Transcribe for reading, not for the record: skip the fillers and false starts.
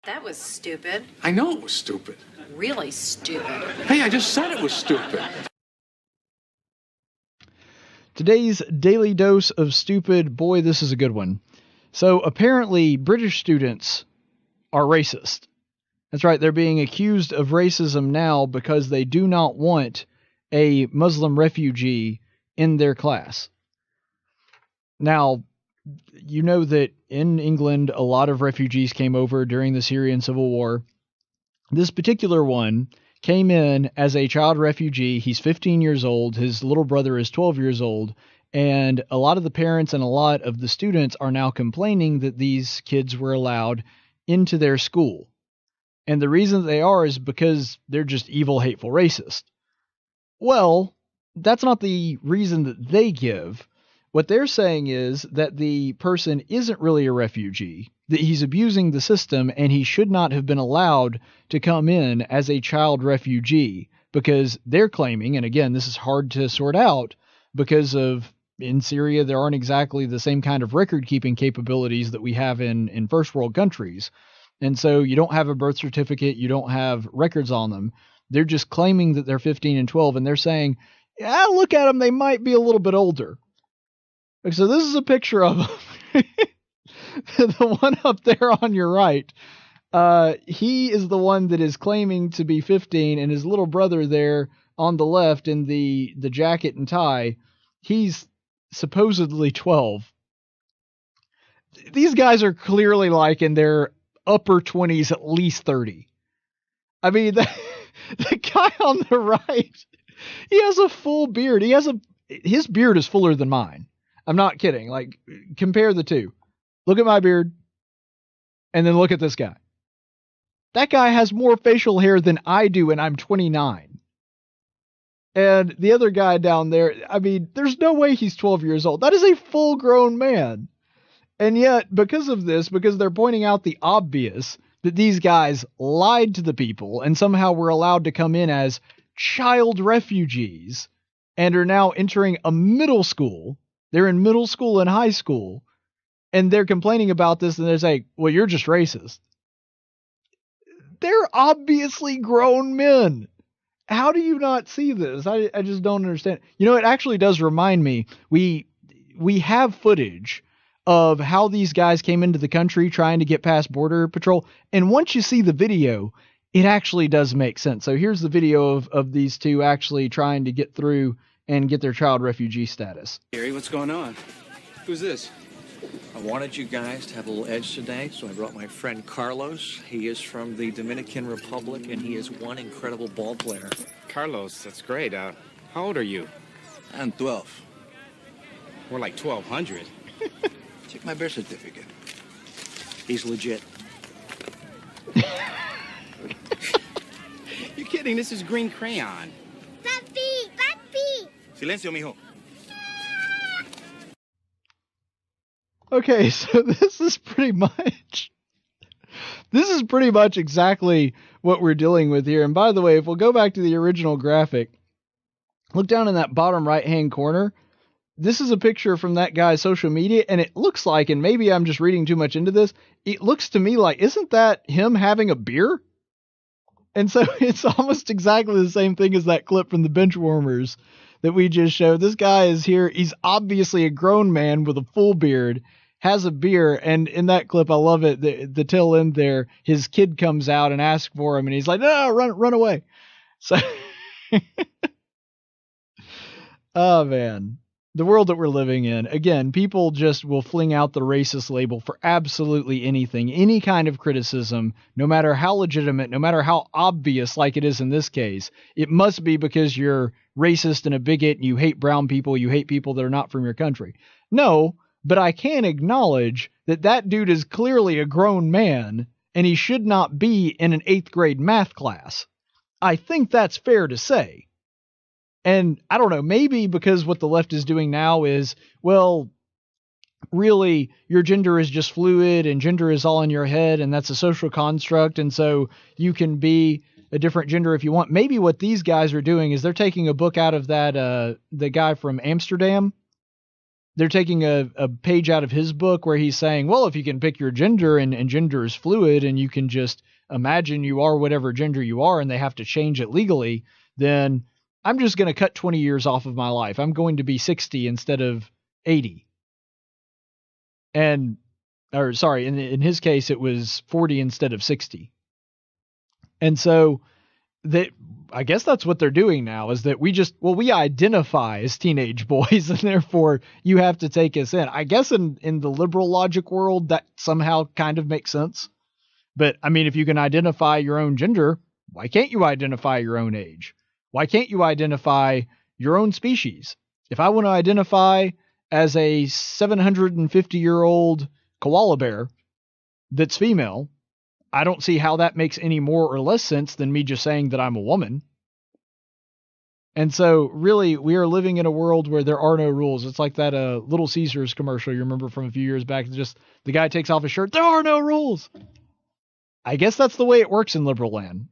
That was stupid. I know it was stupid. Really stupid. Hey, I just said it was stupid. Today's daily dose of stupid, boy, this is a good one. So apparently British students are racist. That's right, they're being accused of racism now because they do not want a Muslim refugee in their class. Now, you know that in England, a lot of refugees came over during the Syrian civil war. This particular one came in as a child refugee. He's 15 years old. His little brother is 12 years old. And a lot of the parents and a lot of the students are now complaining that these kids were allowed into their school. And the reason they are is because they're just evil, hateful, racist. Well, that's not the reason that they give. What they're saying is that the person isn't really a refugee, that he's abusing the system, and he should not have been allowed to come in as a child refugee, because they're claiming, and again, this is hard to sort out, because of, in Syria, there aren't exactly the same kind of record-keeping capabilities that we have in first world countries. And so you don't have a birth certificate, you don't have records on them. They're just claiming that they're 15 and 12, and they're saying, yeah, look at them, they might be a little bit older. So this is a picture of the one up there on your right. He is the one that is claiming to be 15, and his little brother there on the left in the jacket and tie, he's supposedly 12. These guys are clearly like in their upper 20s, at least 30. I mean, the guy on the right, he has a full beard. His beard is fuller than mine. I'm not kidding. Like, compare the two. Look at my beard, and then look at this guy. That guy has more facial hair than I do, and I'm 29. And the other guy down there, I mean, there's no way he's 12 years old. That is a full-grown man. And yet, because of this, because they're pointing out the obvious, that these guys lied to the people and somehow were allowed to come in as child refugees and are now entering a middle school. They're in middle school and high school, and they're complaining about this, and they're saying, well, you're just racist. They're obviously grown men. How do you not see this? I just don't understand. You know, it actually does remind me, we have footage of how these guys came into the country trying to get past Border Patrol, and once you see the video, it actually does make sense. So here's the video of these two actually trying to get through and get their child refugee status. Gary, what's going on? Who's this? I wanted you guys to have a little edge today, so I brought my friend Carlos. He is from the Dominican Republic, and he is one incredible ball player. Carlos, that's great. How old are you? I'm 12. We're like 1,200. Check my birth certificate. He's legit. You're kidding. This is green crayon. Papi, papi. Silencio, mijo. Okay, so this is pretty much exactly what we're dealing with here. And by the way, if we'll go back to the original graphic, look down in that bottom right-hand corner. This is a picture from that guy's social media, and it looks like, and maybe I'm just reading too much into this, it looks to me like, isn't that him having a beer? And so it's almost exactly the same thing as that clip from the Benchwarmers that we just showed. This guy is here. He's obviously a grown man with a full beard, has a beer, and in that clip, I love it, the tail end there, his kid comes out and asks for him, and he's like, no, run away. So, oh man. The world that we're living in, again, people just will fling out the racist label for absolutely anything, any kind of criticism, no matter how legitimate, no matter how obvious, like it is in this case. It must be because you're racist and a bigot and you hate brown people, you hate people that are not from your country. No, but I can acknowledge that that dude is clearly a grown man and he should not be in an 8th grade math class. I think that's fair to say. And I don't know, maybe because what the left is doing now is, well, really, your gender is just fluid and gender is all in your head and that's a social construct. And so you can be a different gender if you want. Maybe what these guys are doing is they're taking a book out of that, the guy from Amsterdam. they're taking a page out of his book where he's saying, well, if you can pick your gender and gender is fluid and you can just imagine you are whatever gender you are and they have to change it legally, then I'm just going to cut 20 years off of my life. I'm going to be 60 instead of 80. In his case, it was 40 instead of 60. And so I guess that's what they're doing now, is that we identify as teenage boys and therefore you have to take us in. I guess in the liberal logic world, that somehow kind of makes sense. But I mean, if you can identify your own gender, why can't you identify your own age? Why can't you identify your own species? If I want to identify as a 750-year-old koala bear that's female, I don't see how that makes any more or less sense than me just saying that I'm a woman. And so really we are living in a world where there are no rules. It's like that Little Caesars commercial you remember from a few years back. Just the guy takes off his shirt. There are no rules. I guess that's the way it works in liberal land.